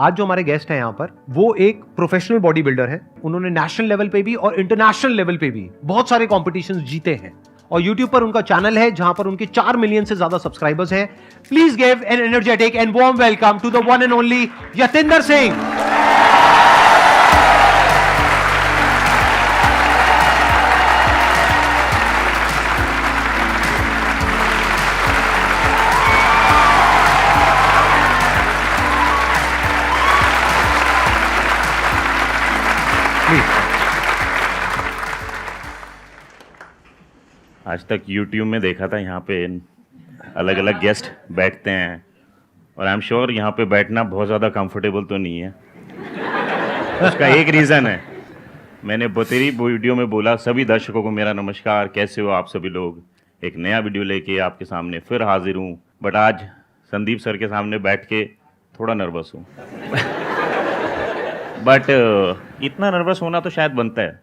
आज जो हमारे गेस्ट हैं यहाँ पर, वो एक प्रोफेशनल बॉडी बिल्डर है। उन्होंने नेशनल लेवल पे भी और इंटरनेशनल लेवल पे भी बहुत सारे कॉम्पिटिशंस जीते हैं और YouTube पर उनका चैनल है जहां पर उनके 4 मिलियन से ज्यादा सब्सक्राइबर्स हैं। Please give an energetic and warm welcome to the one and only Yatinder Singh. आज तक YouTube में देखा था, यहाँ पे अलग अलग गेस्ट बैठते हैं और आई एम श्योर यहाँ पे बैठना बहुत ज़्यादा कंफर्टेबल तो नहीं है। उसका एक रीज़न है, मैंने बतेरी वीडियो में बोला, सभी दर्शकों को मेरा नमस्कार, कैसे हो आप सभी लोग। एक नया वीडियो लेके आपके सामने फिर हाजिर हूँ, बट आज संदीप सर के सामने बैठ के थोड़ा नर्वस हूँ। बट इतना नर्वस होना तो शायद बनता है।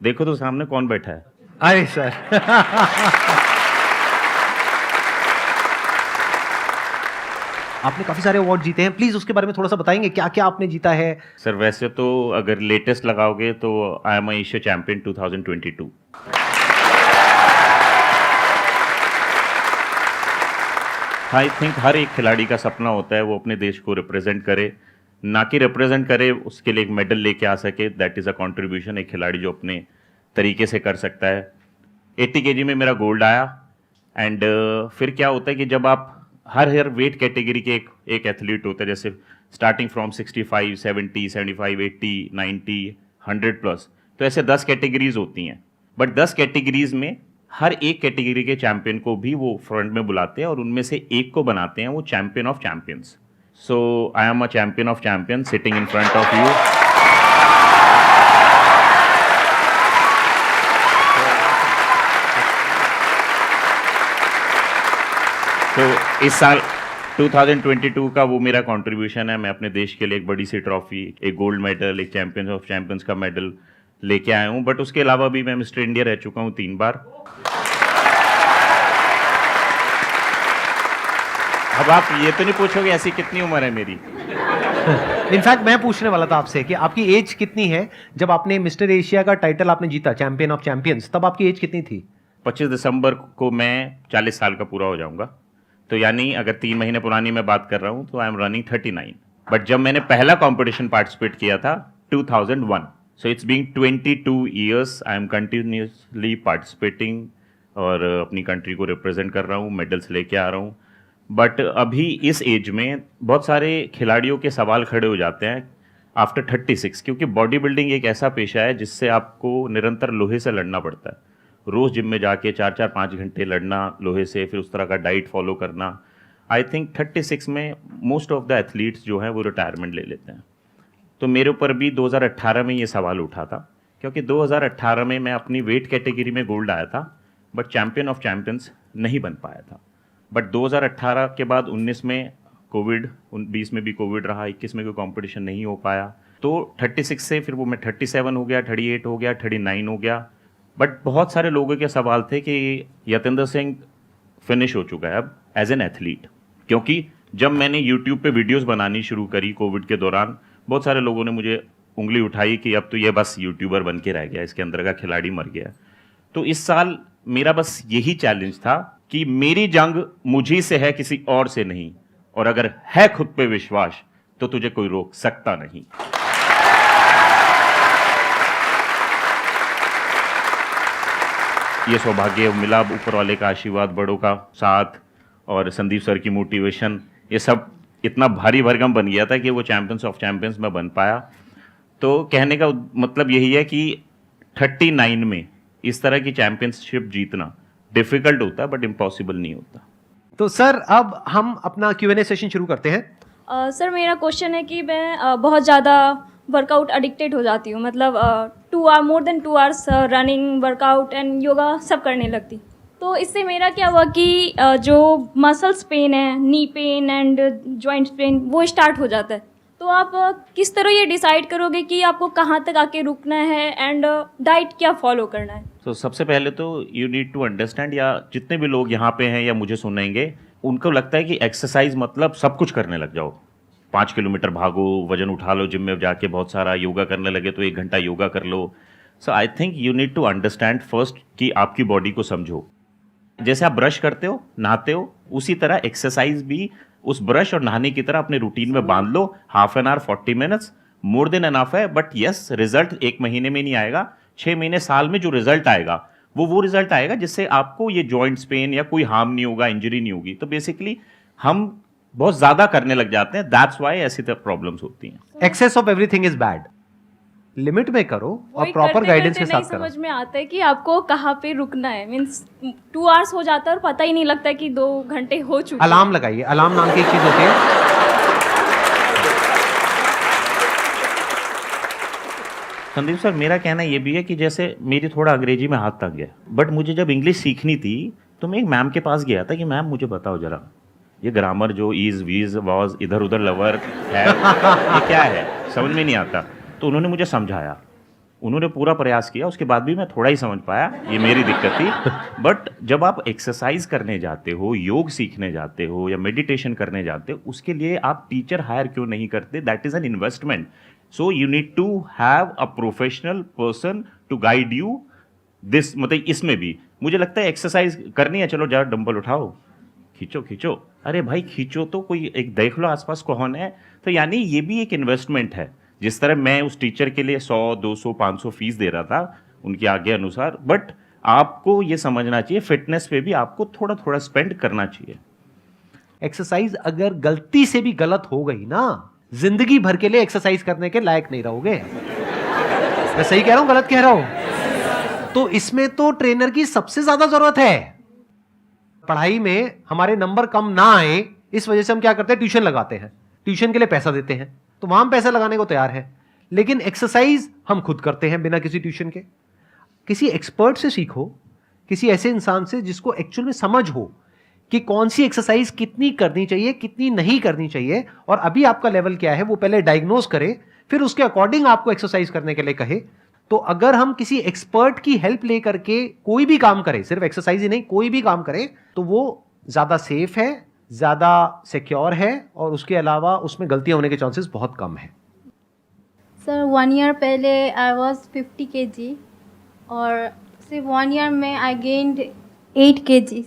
देखो तो सामने कौन बैठा है। अरे सर आपने काफी सारे अवार्ड जीते हैं, प्लीज उसके बारे में थोड़ा सा बताएंगे क्या क्या आपने जीता है। सर वैसे तो अगर लेटेस्ट लगाओगे तो I am Asia champion 2022। I think हर एक खिलाड़ी का सपना होता है वो अपने देश को रिप्रेजेंट करे, ना कि रिप्रेजेंट करे उसके लिए एक मेडल लेके आ सके। दैट इज़ अ कॉन्ट्रीब्यूशन एक खिलाड़ी जो अपने तरीके से कर सकता है। 80 kg में मेरा गोल्ड आया एंड फिर क्या होता है कि जब आप हर वेट कैटेगरी के एक एथलीट होता है, जैसे स्टार्टिंग फ्रॉम 65, 70, 75, 80, 90, 100 प्लस, तो ऐसे 10 कैटेगरीज होती हैं। बट 10 कैटेगरीज में हर एक कैटेगरी के चैंपियन को भी वो फ्रंट में बुलाते हैं और उनमें से एक को बनाते हैं वो champion of champions. So I am a champion of champion sitting in front of you. तो इस साल 2022 का वो मेरा कंट्रीब्यूशन है। मैं अपने देश के लिए एक बड़ी सी ट्रॉफी, एक गोल्ड मेडल, एक चैंपियन ऑफ चैंपियंस का मेडल लेके आया हूँ। बट उसके अलावा भी मैं मिस्टर इंडिया रह चुका हूँ 3 बार। अब आप ये तो नहीं पूछोगे ऐसी कितनी उम्र है मेरी। इनफैक्ट मैं पूछने वाला था आपसे कि आपकी एज कितनी है जब आपने मिस्टर एशिया का टाइटल आपने जीता, चैंपियन ऑफ चैंपियंस, तब आपकी एज कितनी थी? 25 दिसंबर को मैं 40 साल का पूरा हो जाऊंगा। तो यानी अगर 3 महीने पुरानी मैं बात कर रहा हूँ तो आई एम रनिंग 39। बट जब मैंने पहला कंपटीशन पार्टिसिपेट किया था 2001, so it's being 22 years I am continuously participating और अपनी कंट्री को रिप्रेजेंट कर रहा हूँ, मेडल्स लेके आ रहा हूँ। बट अभी इस एज में बहुत सारे खिलाड़ियों के सवाल खड़े हो जाते हैं आफ्टर 36, क्योंकि बॉडी बिल्डिंग एक ऐसा पेशा है जिससे आपको निरंतर लोहे से लड़ना पड़ता है। रोज़ जिम में जाके 4-4-5 घंटे लड़ना लोहे से, फिर उस तरह का डाइट फॉलो करना। आई थिंक 36 में मोस्ट ऑफ द एथलीट्स जो हैं वो रिटायरमेंट ले लेते हैं। तो मेरे ऊपर भी 2018 में ये सवाल उठा था, क्योंकि 2018 में मैं अपनी वेट कैटेगरी में गोल्ड आया था बट चैम्पियन ऑफ चैम्पियंस नहीं बन पाया था। बट 2018 के बाद 19 में कोविड, 20 में भी कोविड रहा, 21 में कोई कॉम्पिटिशन नहीं हो पाया। तो 36 से फिर वो मैं 37 हो गया, 38 हो गया, 39 हो गया। बट बहुत सारे लोगों के सवाल थे कि यतिंदर सिंह फिनिश हो चुका है अब एज एन एथलीट, क्योंकि जब मैंने यूट्यूब पे वीडियोस बनानी शुरू करी कोविड के दौरान, बहुत सारे लोगों ने मुझे उंगली उठाई कि अब तो ये बस यूट्यूबर बन के रह गया, इसके अंदर का खिलाड़ी मर गया। तो इस साल मेरा बस यही चैलेंज था कि मेरी जंग मुझी से है, किसी और से नहीं, और अगर है खुद पे विश्वास तो तुझे कोई रोक सकता नहीं। ये सौभाग्य मिला ऊपर वाले का आशीर्वाद, बड़ों का साथ और संदीप सर की मोटिवेशन, ये सब इतना भारी भरकम बन गया था कि वो चैंपियंस ऑफ चैंपियंस में बन पाया। तो कहने का मतलब यही है कि 39 में इस तरह की चैंपियनशिप जीतना डिफिकल्ट होता है बट इम्पॉसिबल नहीं होता। तो सर अब हम अपना Q&A सेशन शुरू करते हैं। सर मेरा क्वेश्चन है कि मैं बहुत ज़्यादा वर्कआउट एडिक्टेड हो जाती हूँ, मतलब more than 2 hours running, workout and yoga सब करने लगती। तो इससे मेरा क्या हुआ कि जो मसल्स पेन है, knee pain and joints pain, वो स्टार्ट हो जाता है। तो आप किस तरह ये डिसाइड करोगे कि आपको कहाँ तक आके रुकना है एंड डाइट क्या फॉलो करना है? तो सबसे पहले तो यू नीड टू अंडरस्टैंड, या जितने भी लोग यहाँ पे हैं या मुझे सुनेंगे, उनको लगता है कि एक्सरसाइज मतलब सब कुछ करने लग जाओ, 5 किलोमीटर भागो, वजन उठा लो, जिम में जाके बहुत सारा योगा करने लगे तो 1 घंटा योगा कर लो. So I think you need to understand first कि आपकी बॉडी को समझो. जैसे आप ब्रश करते हो, नहाते हो, उसी तरह एक्सरसाइज भी उस ब्रश और नहाने की तरह अपने रूटीन में बांध लो. Half an hour, 40 minutes more than enough है. बट यस, रिजल्ट 1 महीने में नहीं आएगा, 6 महीने, साल में जो रिजल्ट आएगा वो रिजल्ट आएगा जिससे आपको ये जॉइंट्स पेन या कोई हार्म नहीं होगा, इंजरी नहीं होगी. तो बेसिकली हम बहुत ज्यादा करने लग जाते हैं, दैट्स वाई ऐसी तरह प्रॉब्लम्स होती हैं. Excess of everything is bad. Limit में करो और वही प्रॉपर करते गाइडेंस के करते नहीं साथ करो. समझ में आता है कि आपको कहाँ पे रुकना है. मीन्स 2 आवर्स हो जाता है और पता ही नहीं लगता कि 2 घंटे हो चुके हैं. अलार्म लगाइए. अलार्म नाम की एक चीज होती है. संदीप सर, मेरा कहना ये भी है कि जैसे मेरी थोड़ा अंग्रेजी में हाथ तक गया, बट मुझे जब इंग्लिश सीखनी थी तो मैं एक मैम के पास गया था कि मैम मुझे बताओ जरा, ये ग्रामर जो इज, वीज, वॉज, इधर उधर लवर है, ये क्या है, समझ में नहीं आता. तो उन्होंने मुझे समझाया, उन्होंने पूरा प्रयास किया, उसके बाद भी मैं थोड़ा ही समझ पाया, ये मेरी दिक्कत थी. बट जब आप एक्सरसाइज करने जाते हो, योग सीखने जाते हो या मेडिटेशन करने जाते हो, उसके लिए आप टीचर हायर क्यों नहीं करते? That is an investment. So you need to have a professional person to guide you this. मतलब इसमें भी मुझे लगता है एक्सरसाइज करनी है, चलो जरा डंबल उठाओ, खींचो खींचो, अरे भाई खींचो तो, कोई एक देख लो आसपास कौन है. तो यानी ये भी एक इन्वेस्टमेंट है. जिस तरह मैं उस टीचर के लिए 100, 200, 500 फीस दे रहा था उनकी आज्ञा अनुसार, बट आपको ये समझना चाहिए फिटनेस पे भी आपको थोड़ा थोड़ा स्पेंड करना चाहिए. एक्सरसाइज अगर गलती से भी गलत हो गई ना, जिंदगी भर के लिए एक्सरसाइज करने के लायक नहीं रहोगे. मैं सही कह रहा हूं, गलत कह रहा हूं? तो इसमें तो ट्रेनर की सबसे ज्यादा जरूरत है. पढ़ाई में हमारे नंबर कम ना आए, इस वजह से हम क्या करते हैं, ट्यूशन लगाते हैं. ट्यूशन के लिए पैसा देते हैं, तो वहां हम पैसा लगाने को तैयार है. लेकिन एक्सरसाइज हम खुद करते हैं बिना किसी ट्यूशन के. किसी एक्सपर्ट से सीखो, किसी ऐसे इंसान से जिसको एक्चुअल में समझ हो कि कौन सी एक्सरसाइज कितनी करनी चाहिए, कितनी नहीं करनी चाहिए, और अभी आपका लेवल क्या है वो पहले डायग्नोज करे, फिर उसके अकॉर्डिंग आपको एक्सरसाइज करने के लिए कहे. तो अगर हम किसी एक्सपर्ट की हेल्प लेकर के कोई भी काम करें, सिर्फ एक्सरसाइज ही नहीं, कोई भी काम करें, तो वो ज्यादा सेफ है, ज्यादा सिक्योर है, और उसके अलावा उसमें गलतियां होने के चांसेस बहुत कम है. सर 1 ईयर पहले आई वॉज 50 kg और सिर्फ 1 ईयर में आई गेंड 8 kg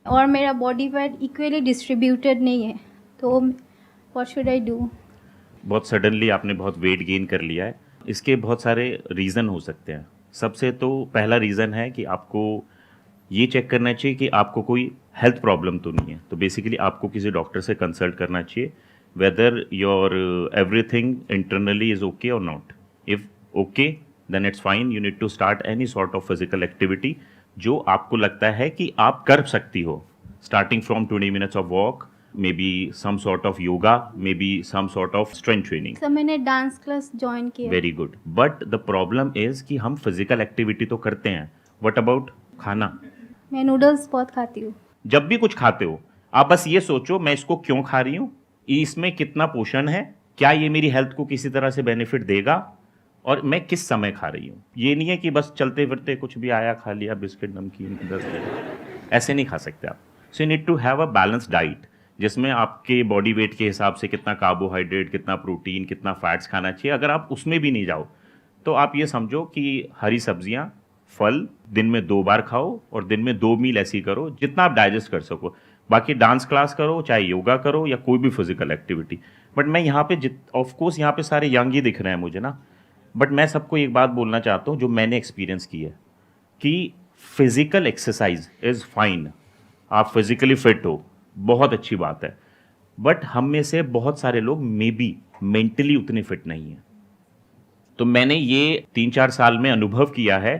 और मेरा बॉडी वेट इक्वली डिस्ट्रीब्यूटेड नहीं है. तो व्हाट शुड आई डू? बहुत सडनली आपने बहुत वेट गेन कर लिया है. इसके बहुत सारे रीज़न हो सकते हैं. सबसे तो पहला रीज़न है कि आपको ये चेक करना चाहिए कि आपको कोई हेल्थ प्रॉब्लम तो नहीं है. तो बेसिकली आपको किसी डॉक्टर से कंसल्ट करना चाहिए, whether your everything internally is okay और not. If okay then it's fine. You need to start any sort of physical activity जो आपको लगता है कि आप कर सकती हो, starting from 20 minutes of walk, maybe some sort of yoga, maybe some sort of strength training. Sir मैंने डांस क्लास ज्वाइन किया. Very good. But the problem is कि हम physical activity तो करते हैं. What about खाना? मैं नूडल्स बहुत खाती हूँ. जब भी कुछ खाते हो आप बस ये सोचो मैं इसको क्यों खा रही हूँ, इसमें कितना पोषण है, क्या ये मेरी हेल्थ को किसी तरह से बेनिफिट देगा, और मैं किस समय खा रही हूँ. ये नहीं है कि बस चलते फिरते कुछ भी आया खा लिया, बिस्किट नमकीन 10 ऐसे नहीं खा सकते आप. So you need to have a balance diet जिसमें आपके बॉडी वेट के हिसाब से कितना कार्बोहाइड्रेट, कितना प्रोटीन, कितना फैट्स खाना चाहिए. अगर आप उसमें भी नहीं जाओ तो आप ये समझो कि हरी सब्जियां, फल दिन में 2 बार खाओ और दिन में 2 मील ऐसी करो जितना आप डाइजेस्ट कर सको. बाकी डांस क्लास करो, चाहे योगा करो या कोई भी फिजिकल एक्टिविटी. बट मैं यहाँ पे ऑफ कोर्स यहाँ पे सारे यंग ही दिख रहे हैं मुझे ना, बट मैं सबको एक बात बोलना चाहता हूँ जो मैंने एक्सपीरियंस की है कि फिजिकल एक्सरसाइज इज़ फाइन. आप फिजिकली फिट हो, बहुत अच्छी बात है, बट हम में से बहुत सारे लोग मे बी मेंटली उतने फिट नहीं हैं. तो मैंने ये 3-4 साल में अनुभव किया है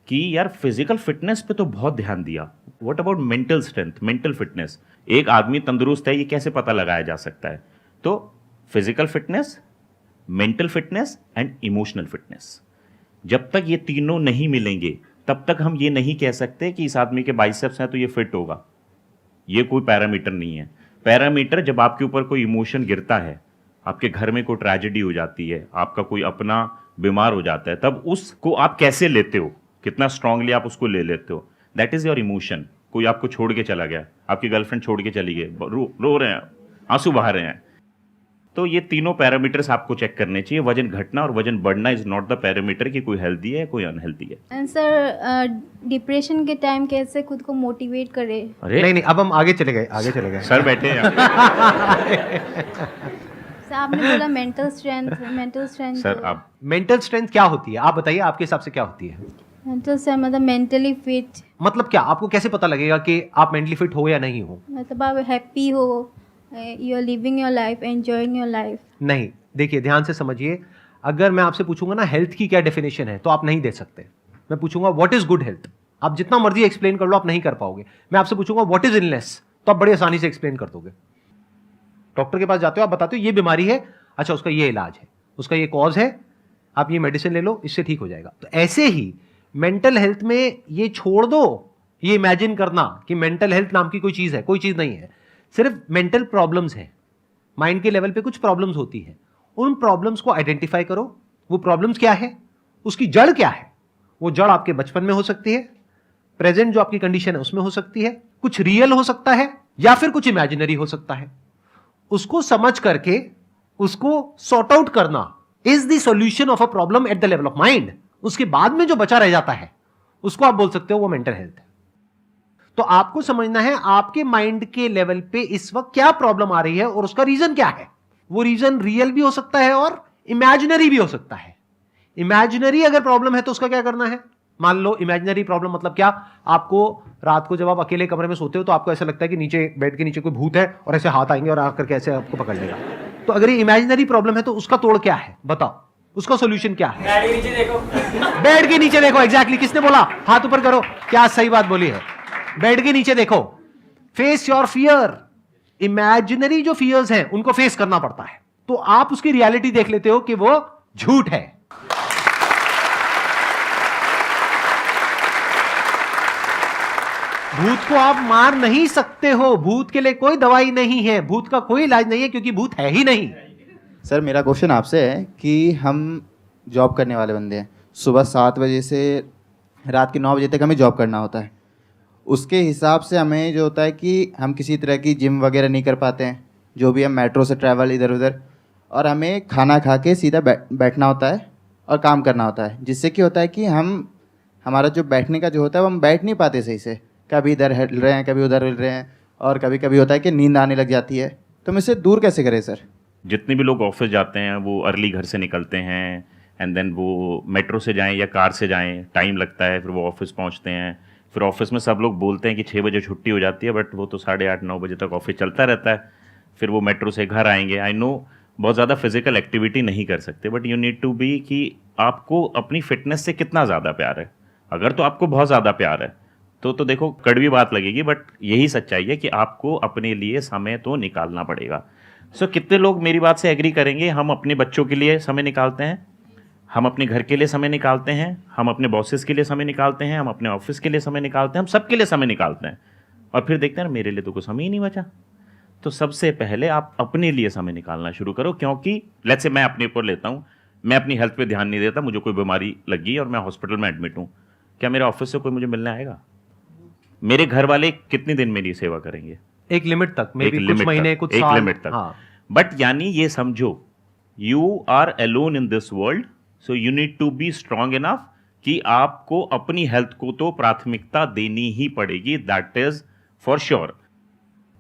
कि यार फिजिकल फिटनेस पे तो बहुत ध्यान दिया. What about mental strength, mental fitness? एक आदमी तंदुरुस्त है ये कैसे पता लगाया जा सकता है? तो physical fitness, mental fitness and emotional fitness, जब तक ये तीनों नहीं मिलेंगे तब तक हम ये नहीं कह सकते कि इस आदमी के बाइसेप्स हैं तो ये फिट होगा. ये कोई पैरामीटर नहीं है. पैरामीटर जब आपके ऊपर कोई इमोशन गिरता है, आपके घर में कोई ट्रेजेडी हो जाती है, आपका कोई अपना बीमार हो जाता है, तब उसको आप कैसे लेते हो, कितना स्ट्रांगली आप उसको ले लेते हो, दैट इज योर इमोशन. कोई आपको छोड़ के चला गया, आपकी गर्लफ्रेंड छोड़ के चली गई, रो रहे हैं, आंसू बहा रहे हैं, तो ये तीनों पैरामीटर्स आपको चेक करने चाहिए। वजन घटना और वजन बढ़ना इज नॉट द पैरामीटर कि कोई हेल्दी है कोई अनहेल्दी है। एंड सर डिप्रेशन के टाइम कैसे खुद को मोटिवेट करे? अरे नहीं नहीं, अब हम आगे चले गए सर बैठे हैं यहाँ सर आपने बोला मेंटल स्ट्रेंथ पे। सर आप मेंटल स्ट्रेंथ क्या होती है, आप बताइए, आपके हिसाब से क्या होती है? मेंटल स्ट्रेंथ मतलब मेंटली फिट, मतलब क्या, आपको कैसे पता लगेगा कि आप मेंटली फिट हो या नहीं हो? मतलब आप हैप्पी हो, you are living your life, enjoying your life. नहीं, देखिए ध्यान से समझिए, अगर मैं आपसे पूछूंगा ना हेल्थ की क्या डेफिनेशन है तो आप नहीं दे सकते। मैं पूछूंगा व्हाट इज गुड हेल्थ, आप जितना मर्जी एक्सप्लेन कर लो आप नहीं कर पाओगे। मैं आपसे पूछूंगा व्हाट इज इलनेस, तो आप बड़ी आसानी से एक्सप्लेन कर दोगे। डॉक्टर के पास जाते हो, आप बताते हो ये बीमारी है, अच्छा उसका ये इलाज है, उसका ये कॉज है, आप ये मेडिसिन ले लो, इससे ठीक हो जाएगा। तो ऐसे ही मेंटल हेल्थ में ये छोड़ दो ये इमेजिन करना कि मेंटल हेल्थ नाम की कोई चीज है, कोई चीज नहीं है। सिर्फ मेंटल प्रॉब्लम्स हैं, माइंड के लेवल पे कुछ प्रॉब्लम्स होती है। उन प्रॉब्लम्स को आइडेंटिफाई करो, वो प्रॉब्लम्स क्या है, उसकी जड़ क्या है। वो जड़ आपके बचपन में हो सकती है, प्रेजेंट जो आपकी कंडीशन है उसमें हो सकती है, कुछ रियल हो सकता है या फिर कुछ इमेजिनरी हो सकता है। उसको समझ करके उसको सॉर्ट आउट करना is the solution of a problem at the level of mind. उसके बाद में जो बचा रह जाता है उसको आप बोल सकते हो वो मेंटल हेल्थ है। तो आपको समझना है आपके माइंड के लेवल पे इस वक्त क्या प्रॉब्लम आ रही है और उसका रीजन क्या है। वो रीजन रियल भी हो सकता है और इमेजिनरी भी हो सकता है। इमेजिनरी अगर प्रॉब्लम है तो उसका क्या करना है, मान लो इमेजिनरी प्रॉब्लम मतलब क्या, आपको रात को जब आप अकेले कमरे में सोते हो तो आपको ऐसा लगता है कि नीचे बेड के नीचे कोई भूत है और ऐसे हाथ आएंगे और आकर के ऐसे आपको पकड़ लेगा। तो अगर ये इमेजिनरी प्रॉब्लम है तो उसका तोड़ क्या है, बताओ उसका सोल्यूशन क्या है? बेड के नीचे देखो, बेड के नीचे देखो। एग्जैक्टली, किसने बोला, हाथ ऊपर करो, क्या सही बात बोली है। बेड के नीचे देखो, फेस योर फियर। इमेजिनरी जो फियर्स हैं उनको फेस करना पड़ता है, तो आप उसकी रियलिटी देख लेते हो कि वो झूठ है। भूत को आप मार नहीं सकते हो, भूत के लिए कोई दवाई नहीं है, भूत का कोई इलाज नहीं है क्योंकि भूत है ही नहीं। सर मेरा क्वेश्चन आपसे है कि हम जॉब करने वाले बंदे हैं, सुबह 7 बजे से रात के 9 बजे तक हमें जॉब करना होता है। उसके हिसाब से हमें जो होता है कि हम किसी तरह की जिम वगैरह नहीं कर पाते हैं, जो भी हम मेट्रो से ट्रैवल इधर उधर, और हमें खाना खा के सीधा बैठना होता है और काम करना होता है, जिससे कि होता है कि हमारा जो बैठने का जो होता है वो हम बैठ नहीं पाते सही से, कभी इधर हिल रहे हैं कभी उधर हिल रहे हैं, और कभी कभी होता है कि नींद आने लग जाती है। तो हम इससे दूर कैसे करें सर? जितने भी लोग ऑफिस जाते हैं वो अर्ली घर से निकलते हैं, एंड देन वो मेट्रो से जाएं या कार से जाएं, टाइम लगता है, फिर वो ऑफिस पहुंचते हैं। फिर ऑफिस में सब लोग बोलते हैं कि 6 बजे छुट्टी हो जाती है, बट वो तो 8:30-9 बजे तक ऑफिस चलता रहता है। फिर वो मेट्रो से घर आएंगे। आई नो बहुत ज़्यादा फिजिकल एक्टिविटी नहीं कर सकते, but you need to be कि आपको अपनी फिटनेस से कितना ज़्यादा प्यार है। अगर तो आपको बहुत ज़्यादा प्यार है तो देखो कड़वी बात लगेगी, बट यही सच्चाई है कि आपको अपने लिए समय तो निकालना पड़ेगा। सो कितने लोग मेरी बात से एग्री करेंगे, हम अपने बच्चों के लिए समय निकालते हैं, हम अपने घर के लिए समय निकालते हैं, हम अपने बॉसेस के लिए समय निकालते हैं, हम अपने ऑफिस के लिए समय निकालते हैं, हम सबके लिए समय निकालते हैं, और फिर देखते हैं मेरे लिए तो कुछ समय ही नहीं बचा। तो सबसे पहले आप अपने लिए समय निकालना शुरू करो, क्योंकि लेट्स से मैं अपने ऊपर लेता हूँ, मैं अपनी हेल्थ पे ध्यान नहीं देता, मुझे कोई बीमारी लगी और मैं हॉस्पिटल में एडमिट हूँ, क्या मेरे ऑफिस से कोई मुझे मिलने आएगा? मेरे घर वाले कितने दिन मेरी सेवा करेंगे? एक लिमिट तक, मे बी कुछ महीने कुछ साल, एक लिमिट तक। हाँ। बट यानी ये समझो you are alone in this world, so you need to be strong enough कि आपको अपनी हेल्थ को तो प्राथमिकता देनी ही पड़ेगी, दैट इज फॉर श्योर।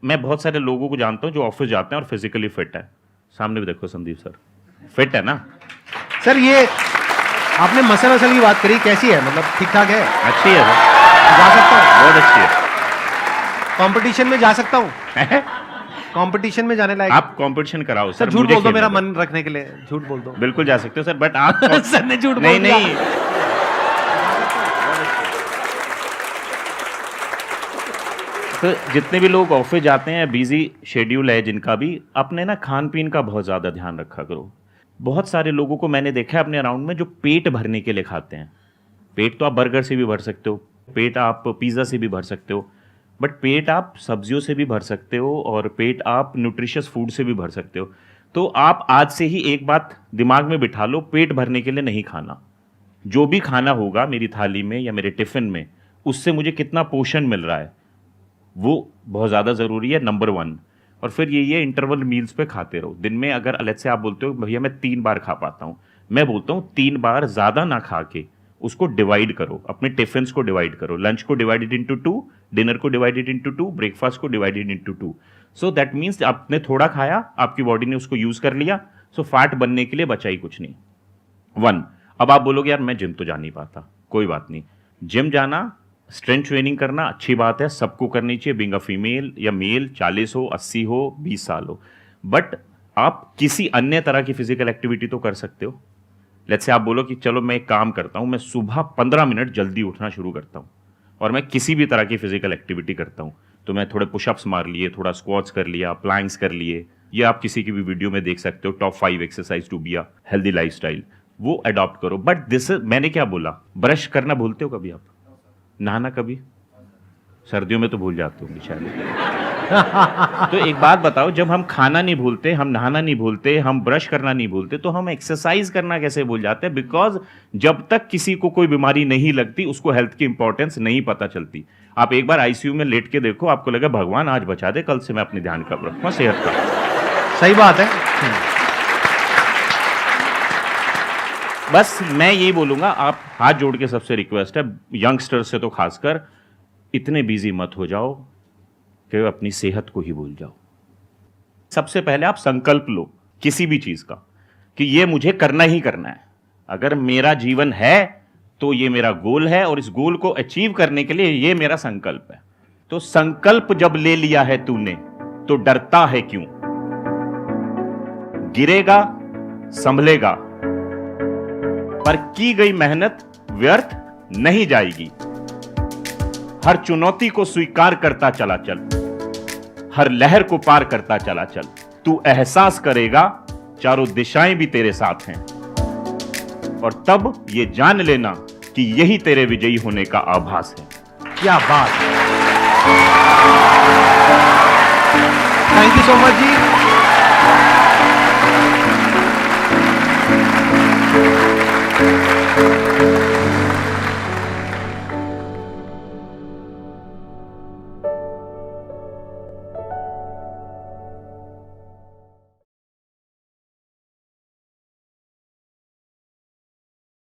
मैं बहुत सारे लोगों को जानता हूं जो ऑफिस जाते हैं और फिजिकली फिट है। सामने भी देखो संदीप सर, फिट है ना सर? ये आपने मसल की बात करी, कैसी है, मतलब ठीक ठाक है? अच्छी है सर, जा सकता हूँ, बहुत अच्छी है। कंपटीशन में जा सकता हूँ, कंपटीशन में जाने लायक? आप कंपटीशन कराओ सर, झूठ बोल दो मेरा मन रखने के लिए, झूठ बोल दो। बिल्कुल जा सकते हो सर, बट आप सर ने झूठ बोल नहीं दिया। नहीं तो जितने भी लोग ऑफिस जाते हैं, बिजी शेड्यूल है जिनका भी, अपने ना खान पीन का बहुत ज़्यादा ध्यान रखा करो। बहुत सारे लोगों को मैंने देखा है अपने अराउंड में जो पेट भरने के लिए खाते हैं। पेट तो आप बर्गर से भी भर सकते हो, पेट आप पिज़्ज़ा से भी भर सकते हो, बट पेट आप सब्जियों से भी भर सकते हो, और पेट आप न्यूट्रिशियस फूड से भी भर सकते हो। तो आप आज से ही एक बात दिमाग में बिठा लो, पेट भरने के लिए नहीं खाना। जो भी खाना होगा मेरी थाली में या मेरे टिफ़िन में, उससे मुझे कितना पोषण मिल रहा है वो बहुत ज़्यादा ज़रूरी है, नंबर 1। और फिर ये इंटरवल मील्स पे खाते रहो। दिन में अगर अलग से आप बोलते हो भैया मैं 3 बार खा पाता हूँ, मैं बोलता हूँ 3 बार ज़्यादा ना खा के उसको डिवाइड करो, अपने टिफिन्स को डिवाइड करो, लंच को डिवाइडेड इंटू 2, डिनर को डिवाइडेड इंटू 2, ब्रेकफास्ट को divided into 2। So that means आपने थोड़ा खाया, आपकी बॉडी ने उसको यूज कर लिया, सो फैट बनने के लिए बचा ही कुछ नहीं। 1। अब आप बोलोगे यार मैं जिम तो जा नहीं पाता, कोई बात नहीं, जिम जाना, स्ट्रेंथ ट्रेनिंग करना अच्छी बात है, सबको करनी चाहिए, बीइंग अ फीमेल या मेल, 40 हो, 80 हो, 20 साल हो, बट आप किसी अन्य तरह की फिजिकल एक्टिविटी तो कर सकते हो। लेट्स से आप बोलो कि चलो मैं एक काम करता हूं, मैं सुबह 15 मिनट जल्दी उठना शुरू करता हूं और मैं किसी भी तरह की फिजिकल एक्टिविटी करता हूं, तो मैं थोड़े पुशअप्स मार लिए, थोड़ा स्क्वाट्स कर लिया, प्लैंक्स कर लिए, ये आप किसी की भी वीडियो में देख सकते हो, top 5 exercise to be a healthy lifestyle, वो अडॉप्ट करो। बट दिस मैंने क्या बोला, ब्रश करना भूलते हो कभी आप? नहाना कभी? सर्दियों में तो भूल जाते होंगे शायद। तो एक बात बताओ, जब हम खाना नहीं भूलते, हम नहाना नहीं भूलते, हम ब्रश करना नहीं भूलते, तो हम एक्सरसाइज करना कैसे भूल जाते हैं? बिकॉज जब तक किसी को कोई बीमारी नहीं लगती उसको हेल्थ की इंपॉर्टेंस नहीं पता चलती। आप एक बार आईसीयू में लेट के देखो, आपको लगा भगवान आज बचा दे, कल से मैं अपने ध्यान कर रखूंगा सेहत का। सही बात है। बस मैं यही बोलूंगा, आप हाथ जोड़ के सबसे रिक्वेस्ट है, यंगस्टर से तो खासकर, इतने बिजी मत हो जाओ कि अपनी सेहत को ही भूल जाओ। सबसे पहले आप संकल्प लो किसी भी चीज का कि ये मुझे करना ही करना है। अगर मेरा जीवन है तो ये मेरा गोल है और इस गोल को अचीव करने के लिए ये मेरा संकल्प है। तो संकल्प जब ले लिया है तूने तो डरता है क्यों? गिरेगा, संभलेगा, पर की गई मेहनत व्यर्थ नहीं जाएगी। हर चुनौती को स्वीकार करता चला चल, हर लहर को पार करता चला चल। तू एहसास करेगा चारों दिशाएं भी तेरे साथ हैं, और तब ये जान लेना कि यही तेरे विजयी होने का आभास है। क्या बात। Thank you so much ji.